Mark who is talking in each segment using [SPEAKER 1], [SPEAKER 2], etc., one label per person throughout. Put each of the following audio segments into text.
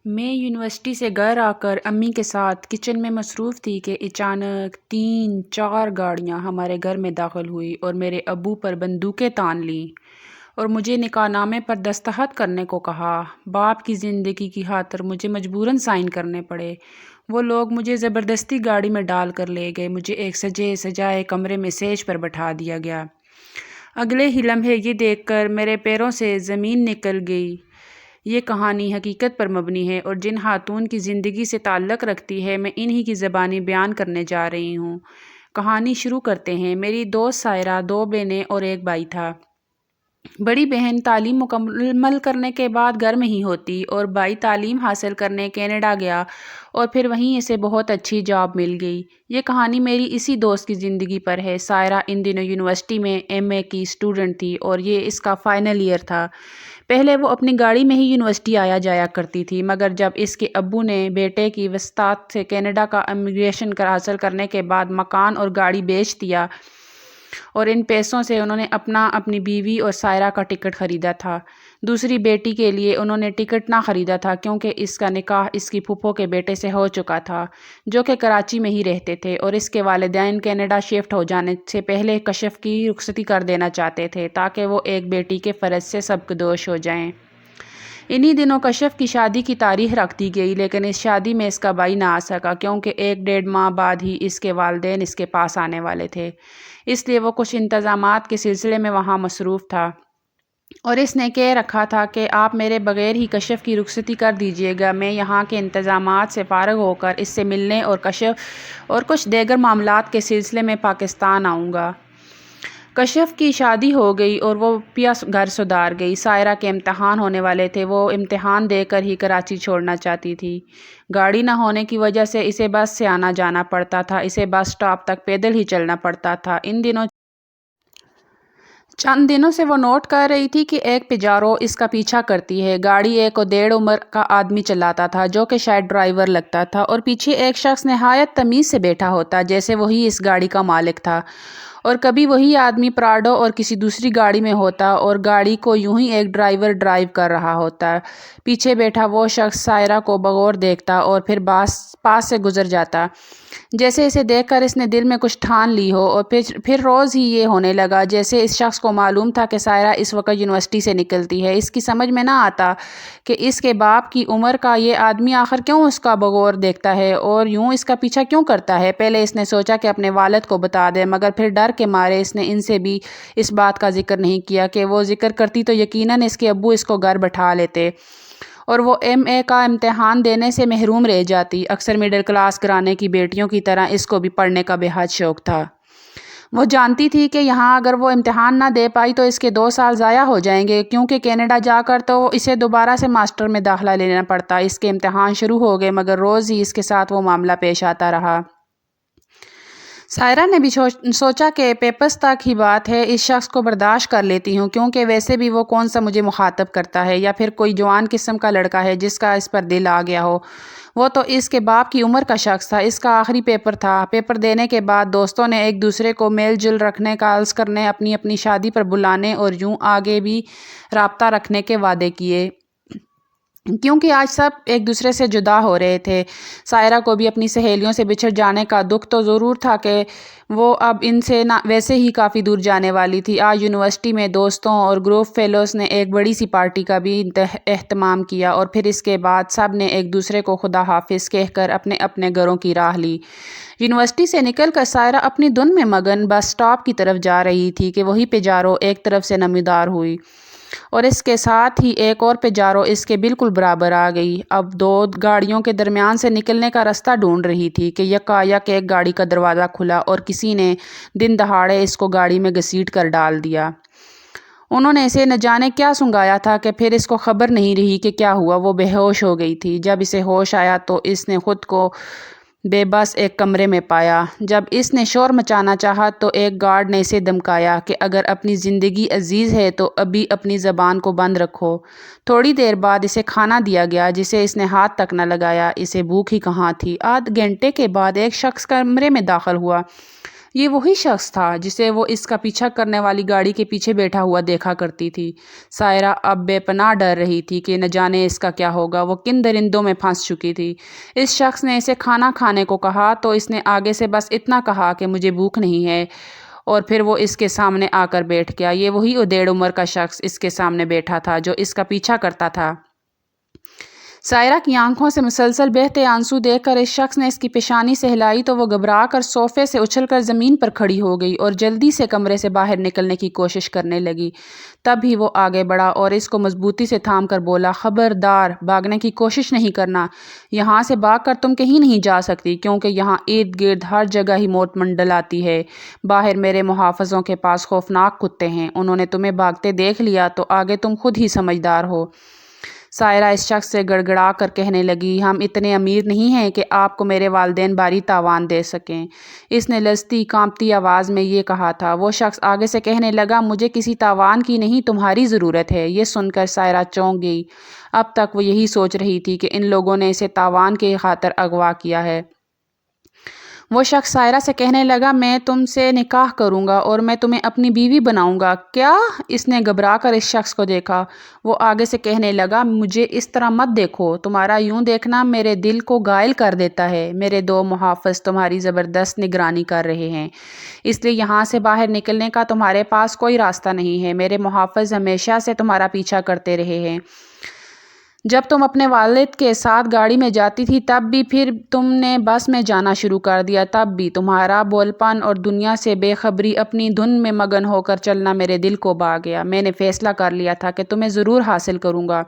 [SPEAKER 1] میں یونیورسٹی سے گھر آ کر امی کے ساتھ کچن میں مصروف تھی کہ اچانک 3-4 گاڑیاں ہمارے گھر میں داخل ہوئی اور میرے ابو پر بندوقیں تان لیں اور مجھے نکاح نامے پر دستخط کرنے کو کہا۔ باپ کی زندگی کی خاطر مجھے مجبوراً سائن کرنے پڑے۔ وہ لوگ مجھے زبردستی گاڑی میں ڈال کر لے گئے۔ مجھے ایک سجے سجائے کمرے میں سیج پر بٹھا دیا گیا۔ اگلے ہی لمحے یہ دیکھ کر میرے پیروں سے زمین نکل گئی۔ یہ کہانی حقیقت پر مبنی ہے اور جن خاتون کی زندگی سے تعلق رکھتی ہے میں انہی کی زبانی بیان کرنے جا رہی ہوں۔ کہانی شروع کرتے ہیں۔ میری دوست سائرہ 2 بہنیں اور ایک بھائی تھا۔ بڑی بہن تعلیم مکمل کرنے کے بعد گھر میں ہی ہوتی اور بھائی تعلیم حاصل کرنے کینیڈا گیا اور پھر وہیں اسے بہت اچھی جاب مل گئی۔ یہ کہانی میری اسی دوست کی زندگی پر ہے۔ سائرہ ان دنوں یونیورسٹی میں ایم اے کی اسٹوڈنٹ تھی اور یہ اس کا فائنل ایئر تھا۔ پہلے وہ اپنی گاڑی میں ہی یونیورسٹی آیا جایا کرتی تھی، مگر جب اس کے ابو نے بیٹے کی وساطت سے کینیڈا کا امیگریشن حاصل کرنے کے بعد مکان اور گاڑی بیچ دیا اور ان پیسوں سے انہوں نے اپنی بیوی اور سائرہ کا ٹکٹ خریدا تھا۔ دوسری بیٹی کے لیے انہوں نے ٹکٹ نہ خریدا تھا کیونکہ اس کا نکاح اس کی پھوپھو کے بیٹے سے ہو چکا تھا، جو کہ کراچی میں ہی رہتے تھے اور اس کے والدین کینیڈا شفٹ ہو جانے سے پہلے کشف کی رخصتی کر دینا چاہتے تھے تاکہ وہ ایک بیٹی کے فرض سے سبکدوش ہو جائیں۔ انہی دنوں کشف کی شادی کی تاریخ رکھ دی گئی، لیکن اس شادی میں اس کا بھائی نہ آ سکا کیونکہ 1-1.5 ماہ بعد ہی اس کے والدین اس کے پاس آنے والے تھے، اس لیے وہ کچھ انتظامات کے سلسلے میں وہاں مصروف تھا اور اس نے کہہ رکھا تھا کہ آپ میرے بغیر ہی کشف کی رخصتی کر دیجیے گا، میں یہاں کے انتظامات سے فارغ ہو کر اس سے ملنے اور کشف اور کچھ دیگر معاملات کے سلسلے میں پاکستان آؤں گا۔ کشف کی شادی ہو گئی اور وہ پیا گھر سدھار گئی۔ سائرہ کے امتحان ہونے والے تھے، وہ امتحان دے کر ہی کراچی چھوڑنا چاہتی تھی۔ گاڑی نہ ہونے کی وجہ سے اسے بس سے آنا جانا پڑتا تھا، اسے بس سٹاپ تک پیدل ہی چلنا پڑتا تھا۔ چند دنوں سے وہ نوٹ کر رہی تھی کہ ایک پیجارو اس کا پیچھا کرتی ہے۔ گاڑی 1.5 عمر کا آدمی چلاتا تھا جو کہ شاید ڈرائیور لگتا تھا اور پیچھے ایک شخص نہایت تمیز سے بیٹھا ہوتا جیسے وہی اس گاڑی کا مالک تھا، اور کبھی وہی آدمی پراڈو اور کسی دوسری گاڑی میں ہوتا اور گاڑی کو یوں ہی ایک ڈرائیور ڈرائیو کر رہا ہوتا۔ پیچھے بیٹھا وہ شخص سائرہ کو بغور دیکھتا اور پھر پاس سے گزر جاتا، جیسے اسے دیکھ کر اس نے دل میں کچھ ٹھان لی ہو، اور پھر روز ہی یہ ہونے لگا جیسے اس شخص کو معلوم تھا کہ سائرہ اس وقت یونیورسٹی سے نکلتی ہے۔ اس کی سمجھ میں نہ آتا کہ اس کے باپ کی عمر کا یہ آدمی آخر کیوں اس کا بغور دیکھتا ہے اور یوں اس کا پیچھا کیوں کرتا ہے۔ پہلے اس نے سوچا کہ اپنے والد کو بتا دے، مگر پھر ڈر کے مارے اس نے ان سے بھی اس بات کا ذکر نہیں کیا کہ وہ ذکر کرتی تو یقیناً اس کے ابو اس کو گھر بٹھا لیتے اور وہ ایم اے کا امتحان دینے سے محروم رہ جاتی۔ اکثر مڈل کلاس گھرانے کی بیٹیوں کی طرح اس کو بھی پڑھنے کا بے حد شوق تھا۔ وہ جانتی تھی کہ یہاں اگر وہ امتحان نہ دے پائی تو اس کے 2 سال ضائع ہو جائیں گے، کیونکہ کینیڈا جا کر تو اسے دوبارہ سے ماسٹر میں داخلہ لینا پڑتا۔ اس کے امتحان شروع ہو گئے مگر روز ہی اس کے ساتھ وہ معاملہ پیش آتا رہا۔ سائرہ نے بھی سوچا کہ پیپرز تک ہی بات ہے، اس شخص کو برداشت کر لیتی ہوں کیونکہ ویسے بھی وہ کون سا مجھے مخاطب کرتا ہے، یا پھر کوئی جوان قسم کا لڑکا ہے جس کا اس پر دل آ گیا ہو۔ وہ تو اس کے باپ کی عمر کا شخص تھا۔ اس کا آخری پیپر تھا۔ پیپر دینے کے بعد دوستوں نے ایک دوسرے کو میل جل رکھنے، کالز کرنے، اپنی اپنی شادی پر بلانے اور یوں آگے بھی رابطہ رکھنے کے وعدے کیے، کیونکہ آج سب ایک دوسرے سے جدا ہو رہے تھے۔ سائرہ کو بھی اپنی سہیلیوں سے بچھڑ جانے کا دکھ تو ضرور تھا کہ وہ اب ان سے ویسے ہی کافی دور جانے والی تھی۔ آج یونیورسٹی میں دوستوں اور گروپ فیلوز نے ایک بڑی سی پارٹی کا بھی اہتمام کیا اور پھر اس کے بعد سب نے ایک دوسرے کو خدا حافظ کہہ کر اپنے اپنے گھروں کی راہ لی۔ یونیورسٹی سے نکل کر سائرہ اپنی دھن میں مگن بس سٹاپ کی طرف جا رہی تھی کہ وہی پیجارو ایک طرف سے نمودار ہوئی اور اس کے ساتھ ہی ایک اور پیجارو اس کے بالکل برابر آ گئی۔ اب 2 گاڑیوں کے درمیان سے نکلنے کا راستہ ڈھونڈ رہی تھی کہ یکایک ایک گاڑی کا دروازہ کھلا اور کسی نے دن دہاڑے اس کو گاڑی میں گھسیٹ کر ڈال دیا۔ انہوں نے اسے نہ جانے کیا سنگھایا تھا کہ پھر اس کو خبر نہیں رہی کہ کیا ہوا۔ وہ بے ہوش ہو گئی تھی۔ جب اسے ہوش آیا تو اس نے خود کو بے بس ایک کمرے میں پایا۔ جب اس نے شور مچانا چاہا تو ایک گارڈ نے اسے دھمکایا کہ اگر اپنی زندگی عزیز ہے تو ابھی اپنی زبان کو بند رکھو۔ تھوڑی دیر بعد اسے کھانا دیا گیا جسے اس نے ہاتھ تک نہ لگایا۔ اسے بھوک ہی کہاں تھی۔ آدھ گھنٹے کے بعد ایک شخص کمرے میں داخل ہوا یہ وہی شخص تھا جسے وہ اس کا پیچھا کرنے والی گاڑی کے پیچھے بیٹھا ہوا دیکھا کرتی تھی۔ سائرہ اب بے پناہ ڈر رہی تھی کہ نہ جانے اس کا کیا ہوگا، وہ کن درندوں میں پھنس چکی تھی۔ اس شخص نے اسے کھانا کھانے کو کہا تو اس نے آگے سے بس اتنا کہا کہ مجھے بھوک نہیں ہے، اور پھر وہ اس کے سامنے آ کر بیٹھ گیا۔ یہ وہی ادھیڑ عمر کا شخص اس کے سامنے بیٹھا تھا جو اس کا پیچھا کرتا تھا۔ سائرہ کی آنکھوں سے مسلسل بہتے آنسو دیکھ کر اس شخص نے اس کی پیشانی سے ہلائی تو وہ گھبرا کر صوفے سے اچھل کر زمین پر کھڑی ہو گئی اور جلدی سے کمرے سے باہر نکلنے کی کوشش کرنے لگی۔ تب بھی وہ آگے بڑھا اور اس کو مضبوطی سے تھام کر بولا، خبردار، بھاگنے کی کوشش نہیں کرنا۔ یہاں سے بھاگ کر تم کہیں نہیں جا سکتی، کیونکہ یہاں ارد گرد ہر جگہ ہی موت منڈلاتی ہے۔ باہر میرے محافظوں کے پاس خوفناک کتے ہیں، انہوں نے تمہیں بھاگتے دیکھ لیا تو آگے تم خود ہی سمجھدار ہو۔ سائرہ اس شخص سے گڑ گڑا کر کہنے لگی، ہم اتنے امیر نہیں ہیں کہ آپ کو میرے والدین بھاری تاوان دے سکیں۔ اس نے لرزتی کانپتی آواز میں یہ کہا تھا۔ وہ شخص آگے سے کہنے لگا، مجھے کسی تاوان کی نہیں، تمہاری ضرورت ہے۔ یہ سن کر سائرہ چونک گئی۔ اب تک وہ یہی سوچ رہی تھی کہ ان لوگوں نے اسے تاوان کی خاطر اغوا کیا ہے۔ وہ شخص سائرہ سے کہنے لگا، میں تم سے نکاح کروں گا اور میں تمہیں اپنی بیوی بناؤں گا۔ کیا؟ اس نے گھبرا کر اس شخص کو دیکھا۔ وہ آگے سے کہنے لگا، مجھے اس طرح مت دیکھو، تمہارا یوں دیکھنا میرے دل کو گائل کر دیتا ہے۔ میرے 2 محافظ تمہاری زبردست نگرانی کر رہے ہیں، اس لیے یہاں سے باہر نکلنے کا تمہارے پاس کوئی راستہ نہیں ہے۔ میرے محافظ ہمیشہ سے تمہارا پیچھا کرتے رہے ہیں۔ جب تم اپنے والد کے ساتھ گاڑی میں جاتی تھی تب بھی، پھر تم نے بس میں جانا شروع کر دیا تب بھی، تمہارا بولپن اور دنیا سے بے خبری، اپنی دھن میں مگن ہو کر چلنا میرے دل کو بھا گیا۔ میں نے فیصلہ کر لیا تھا کہ تمہیں ضرور حاصل کروں گا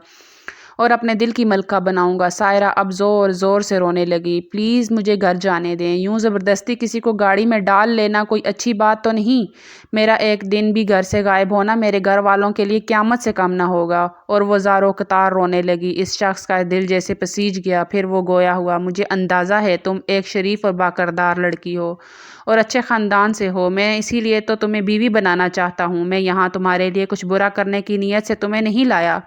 [SPEAKER 1] اور اپنے دل کی ملکہ بناؤں گا۔ سائرہ اب زور زور سے رونے لگی۔ پلیز مجھے گھر جانے دیں، یوں زبردستی کسی کو گاڑی میں ڈال لینا کوئی اچھی بات تو نہیں۔ میرا ایک دن بھی گھر سے غائب ہونا میرے گھر والوں کے لیے قیامت سے کم نہ ہوگا۔ اور وہ زاروں قطار رونے لگی۔ اس شخص کا دل جیسے پسیج گیا۔ پھر وہ گویا ہوا، مجھے اندازہ ہے تم ایک شریف اور باکردار لڑکی ہو اور اچھے خاندان سے ہو، میں اسی لیے تو تمہیں بیوی بنانا چاہتا ہوں۔ میں یہاں تمہارے لیے کچھ برا کرنے کی نیت سے تمہیں نہیں لایا،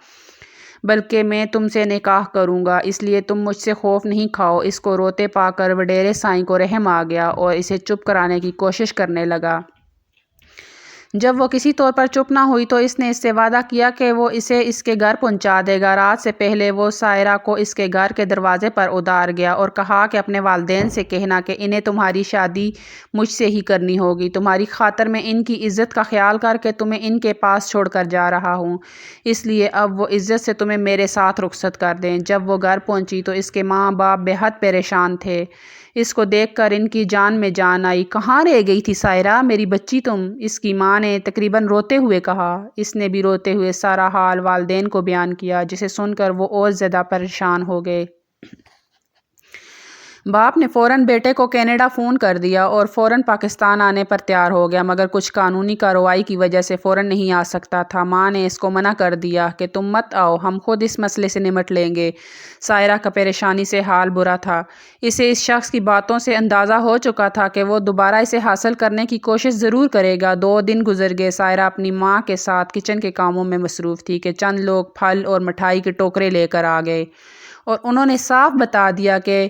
[SPEAKER 1] بلکہ میں تم سے نکاح کروں گا، اس لیے تم مجھ سے خوف نہیں کھاؤ۔ اس کو روتے پا کر وڈیرے سائیں کو رحم آ گیا اور اسے چپ کرانے کی کوشش کرنے لگا۔ جب وہ کسی طور پر چپ نہ ہوئی تو اس نے اس سے وعدہ کیا کہ وہ اسے اس کے گھر پہنچا دے گا۔ رات سے پہلے وہ سائرہ کو اس کے گھر کے دروازے پر اتار گیا اور کہا کہ اپنے والدین سے کہنا کہ انہیں تمہاری شادی مجھ سے ہی کرنی ہوگی۔ تمہاری خاطر میں ان کی عزت کا خیال کر کے تمہیں ان کے پاس چھوڑ کر جا رہا ہوں، اس لیے اب وہ عزت سے تمہیں میرے ساتھ رخصت کر دیں۔ جب وہ گھر پہنچی تو اس کے ماں باپ بے حد پریشان تھے۔ اس کو دیکھ کر ان کی جان میں جان آئی۔ کہاں رہ گئی تھی سائرہ، میری بچی تم؟ اس کی ماں نے تقریباً روتے ہوئے کہا۔ اس نے بھی روتے ہوئے سارا حال والدین کو بیان کیا، جسے سن کر وہ اور زیادہ پریشان ہو گئے۔ باپ نے فوراً بیٹے کو کینیڈا فون کر دیا اور فوراً پاکستان آنے پر تیار ہو گیا، مگر کچھ قانونی کارروائی کی وجہ سے فوراً نہیں آ سکتا تھا۔ ماں نے اس کو منع کر دیا کہ تم مت آؤ، ہم خود اس مسئلے سے نمٹ لیں گے۔ سائرہ کا پریشانی سے حال برا تھا۔ اسے اس شخص کی باتوں سے اندازہ ہو چکا تھا کہ وہ دوبارہ اسے حاصل کرنے کی کوشش ضرور کرے گا۔ 2 دن گزر گئے۔ سائرہ اپنی ماں کے ساتھ کچن کے کاموں میں مصروف تھی کہ چند لوگ پھل اور مٹھائی کے ٹوکرے لے کر آ گئے اور انہوں نے صاف بتا دیا کہ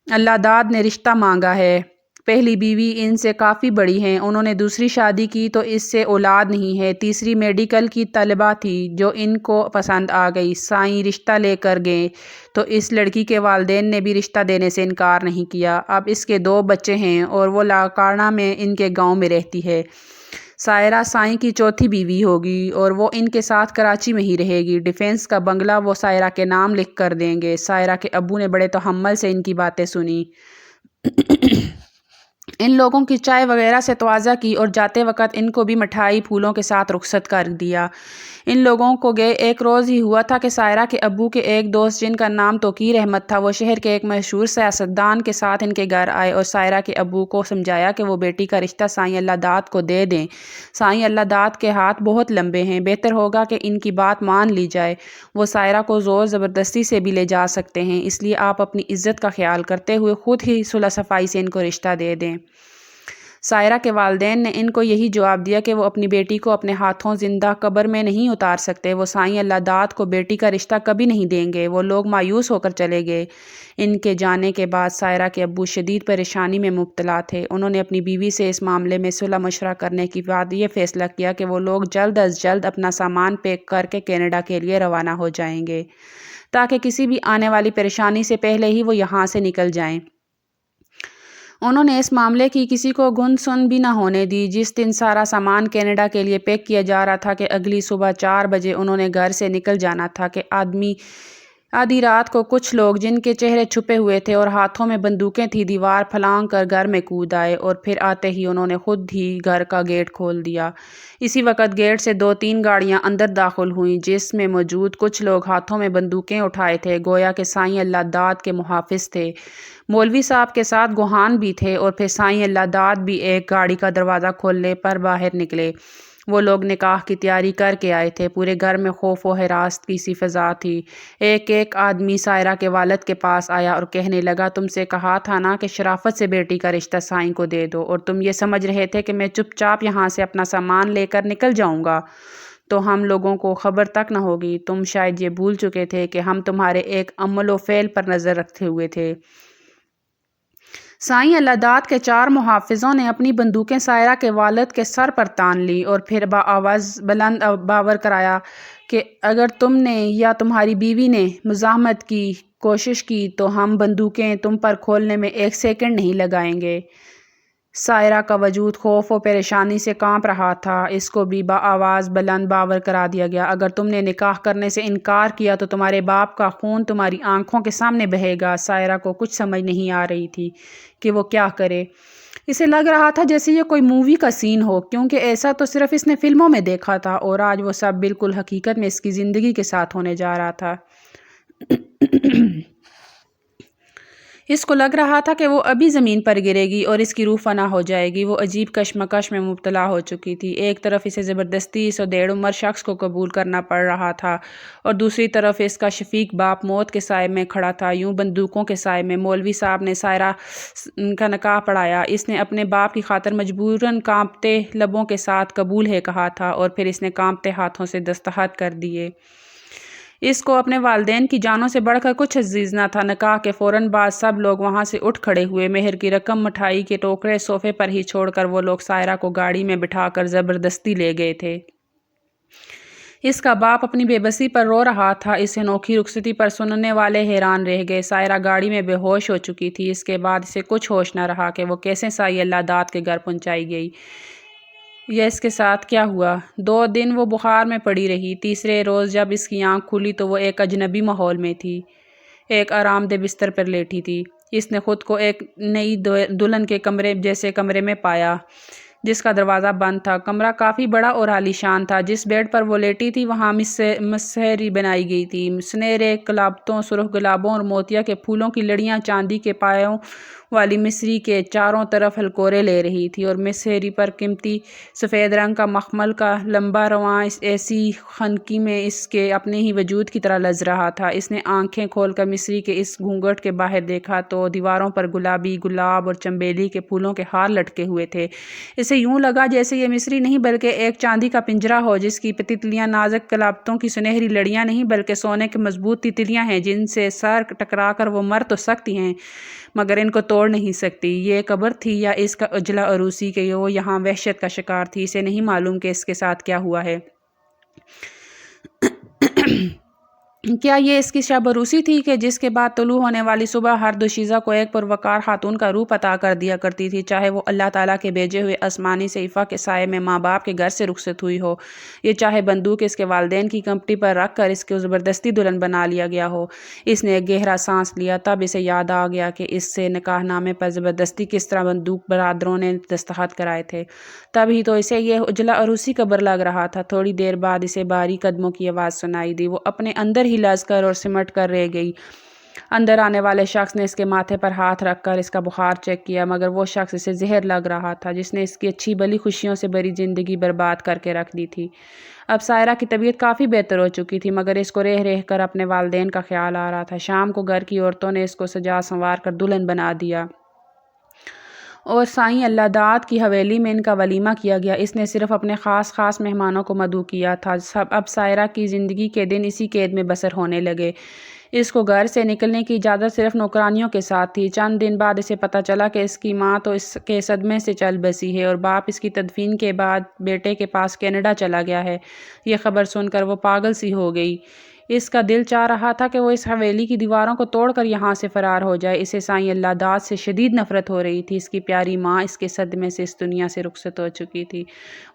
[SPEAKER 1] اللہ داد نے رشتہ مانگا ہے۔ پہلی بیوی ان سے کافی بڑی ہیں، انہوں نے دوسری شادی کی تو اس سے اولاد نہیں ہے۔ تیسری میڈیکل کی طالبہ تھی جو ان کو پسند آ گئی۔ سائیں رشتہ لے کر گئے تو اس لڑکی کے والدین نے بھی رشتہ دینے سے انکار نہیں کیا۔ اب اس کے 2 بچے ہیں اور وہ لاکارنا میں ان کے گاؤں میں رہتی ہے۔ سائرہ سائیں کی چوتھی بیوی ہوگی اور وہ ان کے ساتھ کراچی میں ہی رہے گی۔ ڈیفنس کا بنگلہ وہ سائرہ کے نام لکھ کر دیں گے۔ سائرہ کے ابو نے بڑے تحمل سے ان کی باتیں سنی۔ ان لوگوں کی چائے وغیرہ سے توازہ کی اور جاتے وقت ان کو بھی مٹھائی پھولوں کے ساتھ رخصت کر دیا۔ ان لوگوں کو گئے ایک روز ہی ہوا تھا کہ سائرہ کے ابو کے ایک دوست جن کا نام توقیر احمد تھا، وہ شہر کے ایک مشہور سیاستدان کے ساتھ ان کے گھر آئے اور سائرہ کے ابو کو سمجھایا کہ وہ بیٹی کا رشتہ سائیں اللہ داد کو دے دیں۔ سائیں اللہ داد کے ہاتھ بہت لمبے ہیں، بہتر ہوگا کہ ان کی بات مان لی جائے۔ وہ سائرہ کو زور زبردستی سے بھی لے جا سکتے ہیں، اس لیے آپ اپنی عزت کا خیال کرتے ہوئے خود ہی صلح صفائی سے ان کو رشتہ دے دیں۔ سائرہ کے والدین نے ان کو یہی جواب دیا کہ وہ اپنی بیٹی کو اپنے ہاتھوں زندہ قبر میں نہیں اتار سکتے، وہ سائیں اللہ داد کو بیٹی کا رشتہ کبھی نہیں دیں گے۔ وہ لوگ مایوس ہو کر چلے گئے۔ ان کے جانے کے بعد سائرہ کے ابو شدید پریشانی میں مبتلا تھے۔ انہوں نے اپنی بیوی سے اس معاملے میں صلح مشورہ کرنے کے بعد یہ فیصلہ کیا کہ وہ لوگ جلد از جلد اپنا سامان پیک کر کے کینیڈا کے لیے روانہ ہو جائیں گے، تاکہ کسی بھی آنے والی پریشانی سے پہلے ہی وہ یہاں سے نکل جائیں۔ انہوں نے اس معاملے کی کسی کو گن سن بھی نہ ہونے دی۔ جس دن سارا سامان کینیڈا کے لیے پیک کیا جا رہا تھا کہ اگلی صبح 4 بجے انہوں نے گھر سے نکل جانا تھا کہ آدھی رات کو کچھ لوگ جن کے چہرے چھپے ہوئے تھے اور ہاتھوں میں بندوقیں تھیں دیوار پھلانگ کر گھر میں کود آئے، اور پھر آتے ہی انہوں نے خود ہی گھر کا گیٹ کھول دیا۔ اسی وقت گیٹ سے 2-3 گاڑیاں اندر داخل ہوئیں جس میں موجود کچھ لوگ ہاتھوں میں بندوقیں اٹھائے تھے، گویا کہ سائیں اللہ داد کے محافظ تھے۔ مولوی صاحب کے ساتھ گوہان بھی تھے، اور پھر سائیں اللہ داد بھی ایک گاڑی کا دروازہ کھولنے پر باہر نکلے۔ وہ لوگ نکاح کی تیاری کر کے آئے تھے۔ پورے گھر میں خوف و ہراس کی سی فضا تھی۔ ایک آدمی سائرہ کے والد کے پاس آیا اور کہنے لگا، تم سے کہا تھا نا کہ شرافت سے بیٹی کا رشتہ سائیں کو دے دو، اور تم یہ سمجھ رہے تھے کہ میں چپ چاپ یہاں سے اپنا سامان لے کر نکل جاؤں گا تو ہم لوگوں کو خبر تک نہ ہوگی۔ تم شاید یہ بھول چکے تھے کہ ہم تمہارے ایک عمل و فعل پر نظر رکھتے ہوئے تھے۔ سائیں اللہ داد کے 4 محافظوں نے اپنی بندوقیں سائرہ کے والد کے سر پر تان لیں اور پھر بآواز بلند باور کرایا کہ اگر تم نے یا تمہاری بیوی نے مزاحمت کی کوشش کی تو ہم بندوقیں تم پر کھولنے میں 1 سیکنڈ نہیں لگائیں گے۔ سائرہ کا وجود خوف و پریشانی سے کانپ رہا تھا۔ اس کو بھی بآواز بلند باور کرا دیا گیا، اگر تم نے نکاح کرنے سے انکار کیا تو تمہارے باپ کا خون تمہاری آنکھوں کے سامنے بہے گا۔ سائرہ کو کچھ سمجھ نہیں آ رہی تھی کہ وہ کیا کرے۔ اسے لگ رہا تھا جیسے یہ کوئی مووی کا سین ہو، کیونکہ ایسا تو صرف اس نے فلموں میں دیکھا تھا، اور آج وہ سب بالکل حقیقت میں اس کی زندگی کے ساتھ ہونے جا رہا تھا۔ اس کو لگ رہا تھا کہ وہ ابھی زمین پر گرے گی اور اس کی روح فنا ہو جائے گی۔ وہ عجیب کشمکش میں مبتلا ہو چکی تھی۔ ایک طرف اسے زبردستی اس ودیڑ عمر شخص کو قبول کرنا پڑ رہا تھا، اور دوسری طرف اس کا شفیق باپ موت کے سائے میں کھڑا تھا، یوں بندوقوں کے سائے میں۔ مولوی صاحب نے سائرہ کا نکاح پڑھایا۔ اس نے اپنے باپ کی خاطر مجبوراً کانپتے لبوں کے ساتھ قبول ہے کہا تھا، اور پھر اس نے کانپتے ہاتھوں سے دستخط کر دیے۔ اس کو اپنے والدین کی جانوں سے بڑھ کر کچھ عزیز نہ تھا۔ نکاح کے فوراً بعد سب لوگ وہاں سے اٹھ کھڑے ہوئے۔ مہر کی رقم مٹھائی کے ٹوکرے صوفے پر ہی چھوڑ کر وہ لوگ سائرہ کو گاڑی میں بٹھا کر زبردستی لے گئے تھے۔ اس کا باپ اپنی بے بسی پر رو رہا تھا۔ اس انوکھی رخصتی پر سننے والے حیران رہ گئے۔ سائرہ گاڑی میں بے ہوش ہو چکی تھی۔ اس کے بعد اسے کچھ ہوش نہ رہا کہ وہ کیسے سائیں اللہ داد کے گھر پہنچائی گئی، یا اس کے ساتھ کیا ہوا۔ 2 دن وہ بخار میں پڑی رہی۔ تیسرے روز جب اس کی آنکھ کھلی تو وہ ایک اجنبی ماحول میں تھی، ایک آرام دہ بستر پر لیٹی تھی۔ اس نے خود کو ایک نئی دلہن کے کمرے جیسے کمرے میں پایا جس کا دروازہ بند تھا۔ کمرہ کافی بڑا اور عالیشان تھا۔ جس بیڈ پر وہ لیٹی تھی وہاں مصحری بنائی گئی تھی۔ سنہرے کلابتوں، سرخ گلابوں اور موتیا کے پھولوں کی لڑیاں چاندی کے پایوں والی مصری کے چاروں طرف ہلکورے لے رہی تھی، اور مصحری پر قیمتی سفید رنگ کا مخمل کا لمبا رواں ایسی خنقی میں اس کے اپنے ہی وجود کی طرح لرز رہا تھا۔ اس نے آنکھیں کھول کر مصری کے اس گھونگھٹ کے باہر دیکھا تو دیواروں پر گلابی، گلاب اور چنبیلی کے پھولوں کے ہار لٹکے ہوئے تھے۔ اسے یوں لگا جیسے یہ مصری نہیں بلکہ ایک چاندی کا پنجرہ ہو، جس کی تتلیاں نازک کلابتوں کی سنہری لڑیاں نہیں بلکہ سونے کے مضبوط تتلیاں ہیں، جن سے سر ٹکرا کر وہ مر تو سکتی ہیں مگر ان کو توڑ نہیں سکتی۔ یہ قبر تھی یا اس کا اجلا عروسی کہ وہ یہاں وحشت کا شکار تھی۔ اسے نہیں معلوم کہ اس کے ساتھ کیا ہوا ہے۔ کیا یہ اس کی شب عروسی تھی کہ جس کے بعد طلوع ہونے والی صبح ہر دوشیزہ کو ایک پروقار خاتون کا روپ عطا کر دیا کرتی تھی، چاہے وہ اللہ تعالیٰ کے بھیجے ہوئے آسمانی صحیفہ کے سائے میں ماں باپ کے گھر سے رخصت ہوئی ہو، یہ چاہے بندوق اس کے والدین کی کمپٹی پر رکھ کر اس کو زبردستی دلہن بنا لیا گیا ہو۔ اس نے ایک گہرا سانس لیا، تب اسے یاد آ گیا کہ اس سے نکاح نامے پر زبردستی کس طرح بندوق برادروں نے دستخط کرائے تھے۔ تب ہی تو اسے یہ اجلا عروسی قبر لگ رہا تھا۔ تھوڑی دیر بعد اسے بھاری قدموں کی آواز سنائی دی۔ وہ اپنے اندر ہی لرز کر اور سمٹ کر رہ گئی۔ اندر آنے والے شخص نے اس کے ماتھے پر ہاتھ رکھ کر اس کا بخار چیک کیا، مگر وہ شخص اسے زہر لگ رہا تھا جس نے اس کی اچھی بھلی خوشیوں سے بھری زندگی برباد کر کے رکھ دی تھی۔ اب سائرہ کی طبیعت کافی بہتر ہو چکی تھی، مگر اس کو رہ رہ کر اپنے والدین کا خیال آ رہا تھا۔ شام کو گھر کی عورتوں نے اس کو سجا سنوار کر دلہن بنا دیا اور سائیں اللہ داد کی حویلی میں ان کا ولیمہ کیا گیا۔ اس نے صرف اپنے خاص مہمانوں کو مدعو کیا تھا۔ اب سائرہ کی زندگی کے دن اسی قید میں بسر ہونے لگے۔ اس کو گھر سے نکلنے کی اجازت صرف نوکرانیوں کے ساتھ تھی۔ چند دن بعد اسے پتہ چلا کہ اس کی ماں تو اس کے صدمے سے چل بسی ہے اور باپ اس کی تدفین کے بعد بیٹے کے پاس کینیڈا چلا گیا ہے۔ یہ خبر سن کر وہ پاگل سی ہو گئی۔ اس کا دل چاہ رہا تھا کہ وہ اس حویلی کی دیواروں کو توڑ کر یہاں سے فرار ہو جائے۔ اسے سائیں اللہ داد سے شدید نفرت ہو رہی تھی۔ اس کی پیاری ماں اس کے صدمے سے اس دنیا سے رخصت ہو چکی تھی۔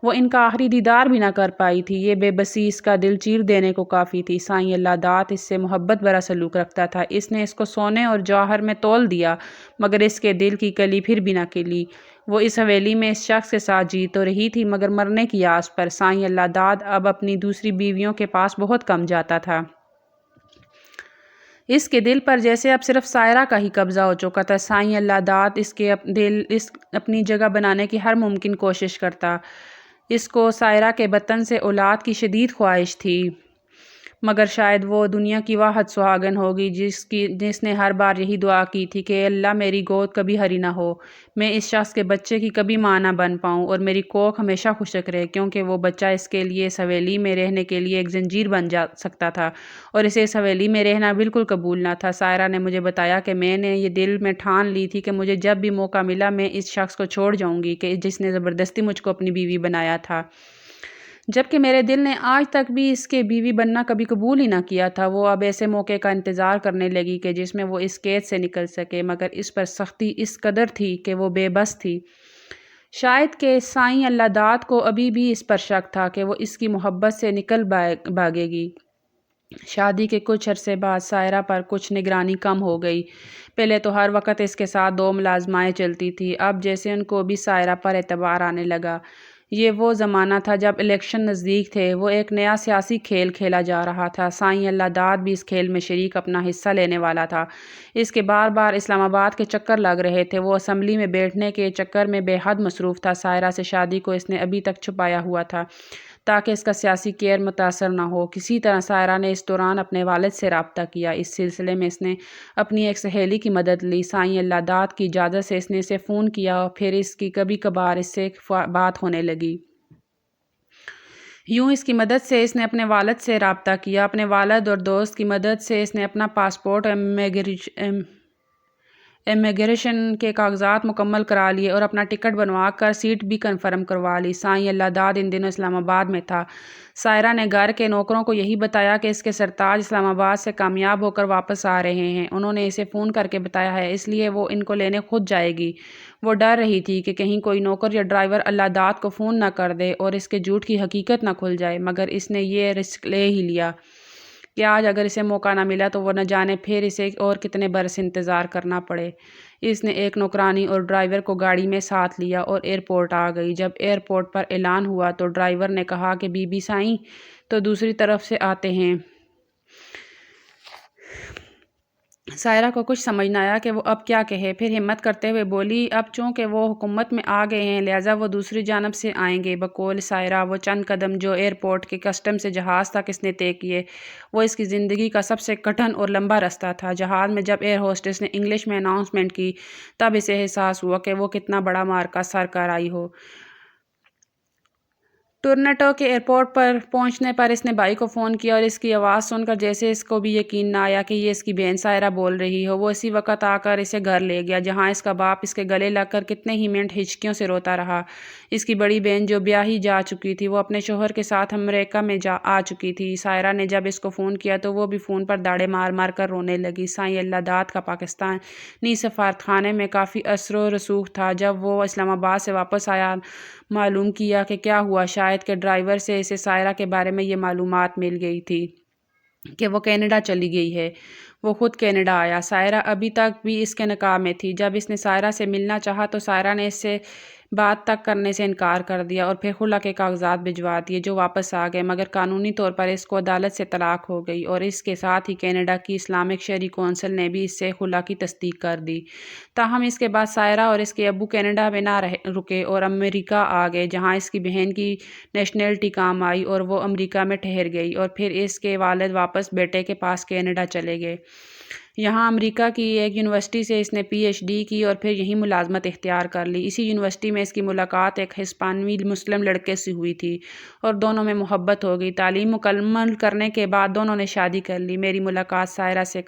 [SPEAKER 1] وہ ان کا آخری دیدار بھی نہ کر پائی تھی۔ یہ بے بسی اس کا دل چیر دینے کو کافی تھی۔ سائیں اللہ داد اس سے محبت بھرا سلوک رکھتا تھا۔ اس نے اس کو سونے اور جوہر میں تول دیا، مگر اس کے دل کی کلی پھر بھی نہ کھلی۔ وہ اس حویلی میں اس شخص کے ساتھ جی تو رہی تھی، مگر مرنے کی آس پر۔ سائیں اللہ داد اب اپنی دوسری بیویوں کے پاس بہت کم جاتا تھا۔ اس کے دل پر جیسے اب صرف سائرہ کا ہی قبضہ ہو چکا تھا۔ سائیں اللہ داد اس کے دل اپنی جگہ بنانے کی ہر ممکن کوشش کرتا۔ اس کو سائرہ کے بطن سے اولاد کی شدید خواہش تھی، مگر شاید وہ دنیا کی واحد سہاگن ہوگی جس نے ہر بار یہی دعا کی تھی کہ اللہ میری گود کبھی ہری نہ ہو، میں اس شخص کے بچے کی کبھی ماں نہ بن پاؤں اور میری کوکھ ہمیشہ خشک رہے، کیونکہ وہ بچہ اس کے لیے اس حویلی میں رہنے کے لیے ایک زنجیر بن جا سکتا تھا اور اسے اس حویلی میں رہنا بالکل قبول نہ تھا۔ سائرہ نے مجھے بتایا کہ میں نے یہ دل میں ٹھان لی تھی کہ مجھے جب بھی موقع ملا میں اس شخص کو چھوڑ جاؤں گی کہ جس نے زبردستی مجھ کو اپنی بیوی بنایا تھا، جبکہ میرے دل نے آج تک بھی اس کے بیوی بننا کبھی قبول ہی نہ کیا تھا۔ وہ اب ایسے موقع کا انتظار کرنے لگی کہ جس میں وہ اس قید سے نکل سکے، مگر اس پر سختی اس قدر تھی کہ وہ بے بس تھی۔ شاید کہ سائیں اللہ داد کو ابھی بھی اس پر شک تھا کہ وہ اس کی محبت سے نکل بھاگے گی۔ شادی کے کچھ عرصے بعد سائرہ پر کچھ نگرانی کم ہو گئی۔ پہلے تو ہر وقت اس کے ساتھ 2 ملازمائیں چلتی تھیں، اب جیسے ان کو بھی سائرہ پر اعتبار آنے لگا۔ یہ وہ زمانہ تھا جب الیکشن نزدیک تھے۔ وہ ایک نیا سیاسی کھیل کھیلا جا رہا تھا۔ سائیں اللہ داد بھی اس کھیل میں شریک اپنا حصہ لینے والا تھا۔ اس کے بار بار اسلام آباد کے چکر لگ رہے تھے۔ وہ اسمبلی میں بیٹھنے کے چکر میں بے حد مصروف تھا۔ سائرہ سے شادی کو اس نے ابھی تک چھپایا ہوا تھا تاکہ اس کا سیاسی کیریئر متاثر نہ ہو۔ کسی طرح سائرہ نے اس دوران اپنے والد سے رابطہ کیا۔ اس سلسلے میں اس نے اپنی ایک سہیلی کی مدد لی۔ سائیں اللہ داد کی اجازت سے اس نے اسے فون کیا اور پھر اس کی کبھی کبھار اس سے بات ہونے لگی۔ یوں اس کی مدد سے اس نے اپنے والد سے رابطہ کیا۔ اپنے والد اور دوست کی مدد سے اس نے اپنا پاسپورٹ امیگریشن کے کاغذات مکمل کرا لیے اور اپنا ٹکٹ بنوا کر سیٹ بھی کنفرم کروا لی۔ سائیں اللہ داد ان دنوں اسلام آباد میں تھا۔ سائرہ نے گھر کے نوکروں کو یہی بتایا کہ اس کے سرتاج اسلام آباد سے کامیاب ہو کر واپس آ رہے ہیں۔ انہوں نے اسے فون کر کے بتایا ہے، اس لیے وہ ان کو لینے خود جائے گی۔ وہ ڈر رہی تھی کہ کہیں کوئی نوکر یا ڈرائیور اللہ داد کو فون نہ کر دے اور اس کے جھوٹ کی حقیقت نہ کھل جائے، مگر اس نے یہ رسک لے ہی لیا کہ آج اگر اسے موقع نہ ملا تو وہ نہ جانے پھر اسے اور کتنے برس انتظار کرنا پڑے۔ اس نے ایک نوکرانی اور ڈرائیور کو گاڑی میں ساتھ لیا اور ایئرپورٹ آ گئی۔ جب ایئرپورٹ پر اعلان ہوا تو ڈرائیور نے کہا کہ بی بی سائیں تو دوسری طرف سے آتے ہیں۔ سائرہ کو کچھ سمجھ نہ آیا کہ وہ اب کیا کہے، پھر ہمت کرتے ہوئے بولی، اب چونکہ وہ حکومت میں آ گئے ہیں لہٰذا وہ دوسری جانب سے آئیں گے۔ بقول سائرہ وہ چند قدم جو ایئرپورٹ کے کسٹم سے جہاز تک اس نے طے کیے وہ اس کی زندگی کا سب سے کٹھن اور لمبا رستہ تھا۔ جہاز میں جب ایئر ہوسٹس نے انگلش میں اناؤنسمنٹ کی تب اسے احساس ہوا کہ وہ کتنا بڑا معرکہ سر کر آئی ہو۔ ٹورنٹو کے ایئرپورٹ پر پہنچنے پر اس نے بھائی کو فون کیا اور اس کی آواز سن کر جیسے اس کو بھی یقین نہ آیا کہ یہ اس کی بہن سائرہ بول رہی ہو، وہ اسی وقت آ کر اسے گھر لے گیا، جہاں اس کا باپ اس کے گلے لگ کر کتنے ہی منٹ ہچکیوں سے روتا رہا۔ اس کی بڑی بہن جو بیاہی جا چکی تھی وہ اپنے شوہر کے ساتھ امریکہ میں آ چکی تھی۔ سائرہ نے جب اس کو فون کیا تو وہ بھی فون پر داڑے مار مار کر رونے لگی۔ سائیں اللہ داد کا پاکستانی سفارتخانے میں کافی اثر و رسوخ تھا۔ جب وہ اسلام آباد سے واپس آیا معلوم کیا کہ کیا ہوا، شاید کہ ڈرائیور سے اسے سائرہ کے بارے میں یہ معلومات مل گئی تھی کہ وہ کینیڈا چلی گئی ہے۔ وہ خود کینیڈا آیا۔ سائرہ ابھی تک بھی اس کے نکاح میں تھی۔ جب اس نے سائرہ سے ملنا چاہا تو سائرہ نے اس سے بات تک کرنے سے انکار کر دیا اور پھر خلا کے کاغذات بھجوا دیے جو واپس آ گئے، مگر قانونی طور پر اس کو عدالت سے طلاق ہو گئی اور اس کے ساتھ ہی کینیڈا کی اسلامک شہری کونسل نے بھی اس سے خلا کی تصدیق کر دی۔ تاہم اس کے بعد سائرہ اور اس کے ابو کینیڈا میں نہ رکے اور امریکہ آ گئے، جہاں اس کی بہن کی نیشنلٹی کام آئی اور وہ امریکہ میں ٹھہر گئی اور پھر اس کے والد واپس بیٹے کے پاس کینیڈا چلے گئے۔ یہاں امریکہ کی ایک یونیورسٹی سے اس نے PhD کی اور پھر یہیں ملازمت اختیار کر لی۔ اسی یونیورسٹی میں اس کی ملاقات ایک ہسپانوی مسلم لڑکے سے ہوئی تھی اور دونوں میں محبت ہو گئی۔ تعلیم مکمل کرنے کے بعد دونوں نے شادی کر لی۔ میری ملاقات سائرہ سے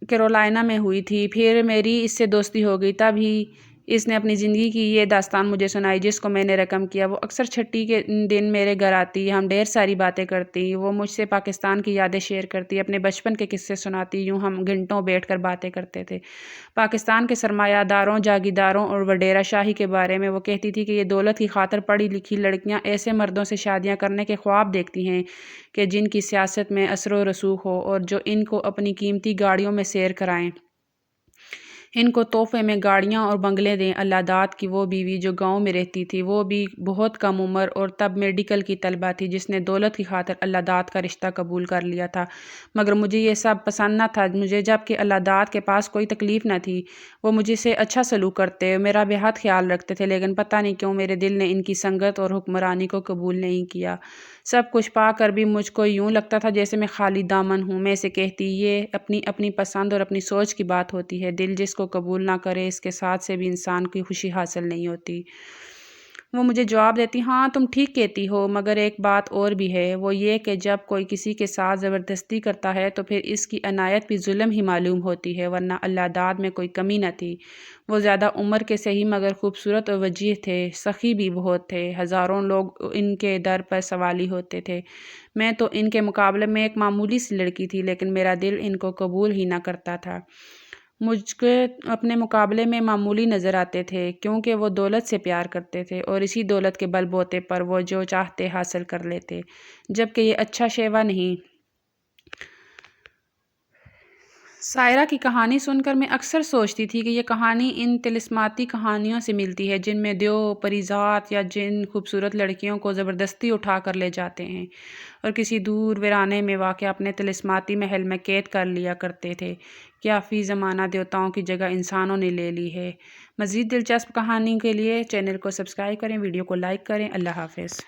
[SPEAKER 1] کیرولائنا میں ہوئی تھی۔ پھر میری اس سے دوستی ہو گئی۔ تب ہی اس نے اپنی زندگی کی یہ داستان مجھے سنائی جس کو میں نے رقم کیا۔ وہ اکثر چھٹی کے دن میرے گھر آتی، ہم ڈھیر ساری باتیں کرتی۔ وہ مجھ سے پاکستان کی یادیں شیئر کرتی، اپنے بچپن کے قصے سناتی، یوں ہم گھنٹوں بیٹھ کر باتیں کرتے تھے۔ پاکستان کے سرمایہ داروں، جاگیرداروں اور وڈیرا شاہی کے بارے میں۔ وہ کہتی تھی کہ یہ دولت کی خاطر پڑھی لکھی لڑکیاں ایسے مردوں سے شادیاں کرنے کے خواب دیکھتی ہیں کہ جن کی سیاست میں اثر و رسوخ ہو اور جو ان کو اپنی قیمتی گاڑیوں میں سیر کرائیں، ان کو تحفے میں گاڑیاں اور بنگلے دیں۔ اللہ داد کی وہ بیوی جو گاؤں میں رہتی تھی، وہ بھی بہت کم عمر اور تب میڈیکل کی طالبہ تھی، جس نے دولت کی خاطر اللہ داد کا رشتہ قبول کر لیا تھا۔ مگر مجھے یہ سب پسند نہ تھا۔ مجھے جب کہ اللہ داد کے پاس کوئی تکلیف نہ تھی، وہ مجھ سے اچھا سلوک کرتے، میرا بہت خیال رکھتے تھے، لیکن پتہ نہیں کیوں میرے دل نے ان کی سنگت اور حکمرانی کو قبول نہیں کیا۔ سب کچھ پا کر بھی مجھ کو یوں لگتا تھا جیسے میں خالی دامن ہوں۔ میں اسے کہتی، یہ اپنی اپنی پسند اور اپنی سوچ کی بات ہوتی ہے، دل جس کو قبول نہ کرے اس کے ساتھ سے بھی انسان کی خوشی حاصل نہیں ہوتی۔ وہ مجھے جواب دیتی، ہاں تم ٹھیک کہتی ہو، مگر ایک بات اور بھی ہے، وہ یہ کہ جب کوئی کسی کے ساتھ زبردستی کرتا ہے تو پھر اس کی عنایت بھی ظلم ہی معلوم ہوتی ہے، ورنہ اللہ داد میں کوئی کمی نہ تھی۔ وہ زیادہ عمر کے سہی مگر خوبصورت اور وجیح تھے، سخی بھی بہت تھے، ہزاروں لوگ ان کے در پر سوالی ہوتے تھے۔ میں تو ان کے مقابلے میں ایک معمولی سی لڑکی تھی، لیکن میرا دل ان کو قبول ہی نہ کرتا تھا۔ مجھ کو اپنے مقابلے میں معمولی نظر آتے تھے، کیونکہ وہ دولت سے پیار کرتے تھے اور اسی دولت کے بل بوتے پر وہ جو چاہتے حاصل کر لیتے، جبکہ یہ اچھا شیوا نہیں۔ سائرہ کی کہانی سن کر میں اکثر سوچتی تھی کہ یہ کہانی ان طلسماتی کہانیوں سے ملتی ہے جن میں دیو، پریزاد یا جن خوبصورت لڑکیوں کو زبردستی اٹھا کر لے جاتے ہیں اور کسی دور ویرانے میں واقع اپنے طلسماتی محل میں قید کر لیا کرتے تھے۔ کیا فی زمانہ دیوتاؤں کی جگہ انسانوں نے لے لی ہے۔ مزید دلچسپ کہانی کے لیے چینل کو سبسکرائب کریں، ویڈیو کو لائک کریں۔ اللہ حافظ۔